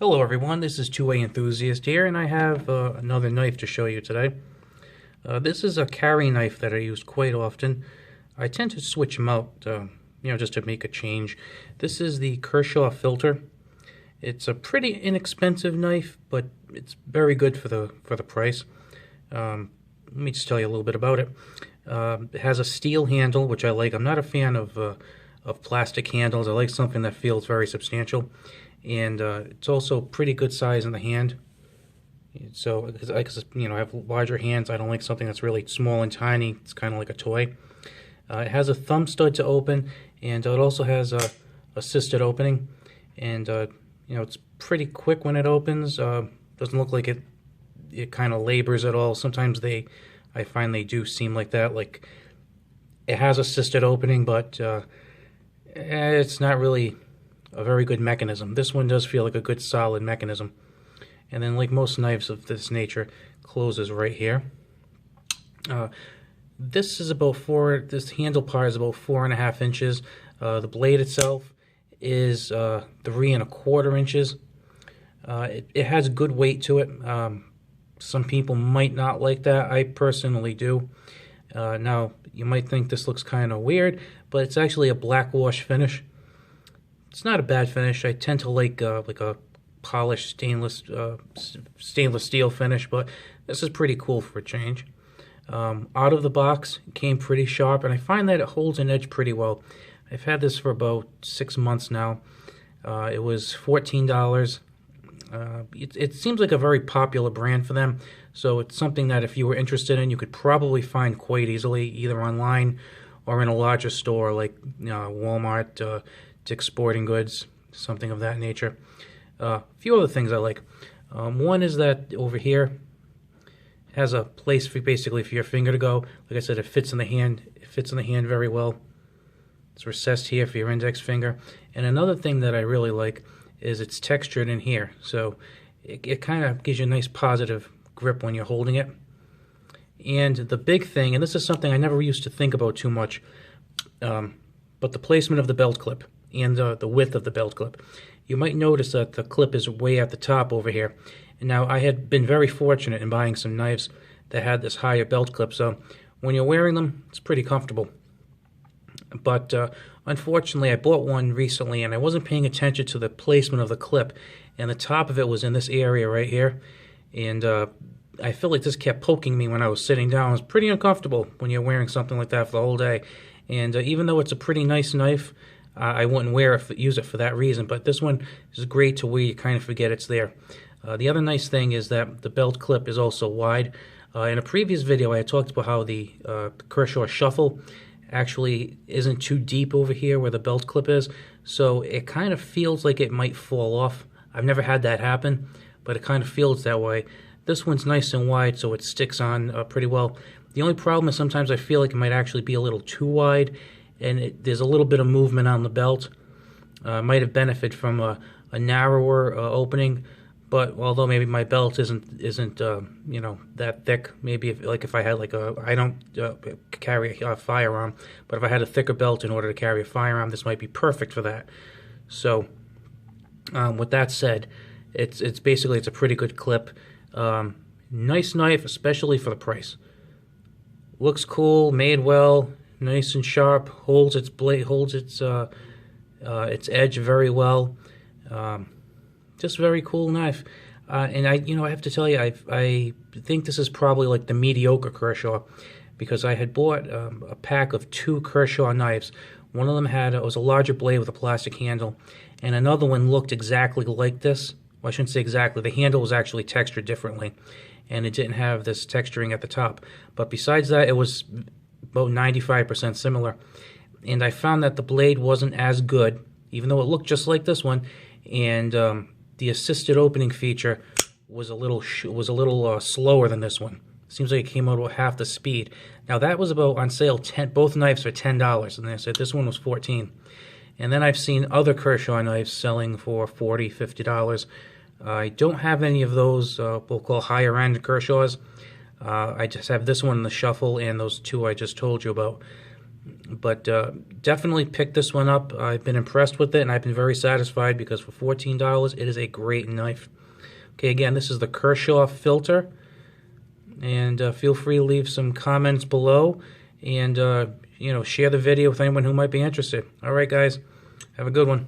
Hello everyone, this is 2A Enthusiast here, and I have another knife to show you today. This is a carry knife that I use quite often. I tend to switch them out, just to make a change. This is the Kershaw Filter. It's a pretty inexpensive knife, but it's very good for the price. Let me just tell you a little bit about it. It has a steel handle, which I like. I'm not a fan of plastic handles. I like something that feels very substantial. And it's also pretty good size in the hand. So, because I have larger hands, I don't like something that's really small and tiny. It's kind of like a toy. It has a thumb stud to open, and it also has a assisted opening. And it's pretty quick when it opens. Doesn't look like it kind of labors at all. Sometimes I find they do seem like that. Like it has assisted opening, but it's not really a very good mechanism. This one does feel like a good solid mechanism. And then, like most knives of this nature, closes right here. This is about this handle part is about 4.5 inches. The blade itself is 3.25 inches. It has good weight to it. Some people might not like that. I personally do. Now, you might think this looks kind of weird, but it's actually a black wash finish. It's not a bad finish. I tend to like a polished stainless steel finish, but this is pretty cool for a change. Out of the box, it came pretty sharp, and I find that it holds an edge pretty well. I've had this for about 6 months now. It was $14. It seems like a very popular brand for them, so it's something that if you were interested in, you could probably find quite easily, either online or in a larger store like Walmart, Dick's Sporting Goods, something of that nature. A few other things I like. One is that over here it has a place for your finger to go. Like I said, it fits in the hand. It fits in the hand very well. It's recessed here for your index finger. And another thing that I really like is it's textured in here, so it kind of gives you a nice positive grip when you're holding it. And the big thing, and this is something I never used to think about too much, but the placement of the belt clip and the width of the belt clip. You might notice that the clip is way at the top over here. And now, I had been very fortunate in buying some knives that had this higher belt clip, so when you're wearing them, it's pretty comfortable. But unfortunately, I bought one recently, and I wasn't paying attention to the placement of the clip, and the top of it was in this area right here, and I feel like this kept poking me when I was sitting down. It was pretty uncomfortable when you're wearing something like that for the whole day. And even though it's a pretty nice knife, I wouldn't use it for that reason, but this one is great to where you kind of forget it's there. The other nice thing is that the belt clip is also wide. In a previous video, I had talked about how the Kershaw Shuffle actually isn't too deep over here where the belt clip is, so it kind of feels like it might fall off. I've never had that happen, but it kind of feels that way. This one's nice and wide, so it sticks on pretty well. The only problem is sometimes I feel like it might actually be a little too wide, and there's a little bit of movement on the belt. Might have benefited from a narrower opening, but although maybe my belt isn't that thick, maybe if I had I don't carry a firearm, but if I had a thicker belt in order to carry a firearm, this might be perfect for that. So with that said, it's a pretty good clip. Nice knife, especially for the price. Looks cool, made well, nice and sharp, holds its blade, holds its edge very well. Just very cool knife. And I have to tell you, I think this is probably like the mediocre Kershaw, because I had bought a pack of 2 Kershaw knives. One of them was a larger blade with a plastic handle, and another one looked exactly like this. Well, I shouldn't say exactly. The handle was actually textured differently, and it didn't have this texturing at the top. But besides that, it was about 95% similar. And I found that the blade wasn't as good, even though it looked just like this one. And the assisted opening feature was a little slower than this one. Seems like it came out about half the speed. Now that was about on sale. Both knives for $10, and they said this one was $14. And then I've seen other Kershaw knives selling for $40, $50. I don't have any of those we'll call higher end Kershaws. I just have this one in the Shuffle and those 2 I just told you about. But definitely pick this one up. I've been impressed with it, and I've been very satisfied because for $14, it is a great knife. Okay, again, this is the Kershaw Filter. And feel free to leave some comments below, and share the video with anyone who might be interested. All right, guys, have a good one.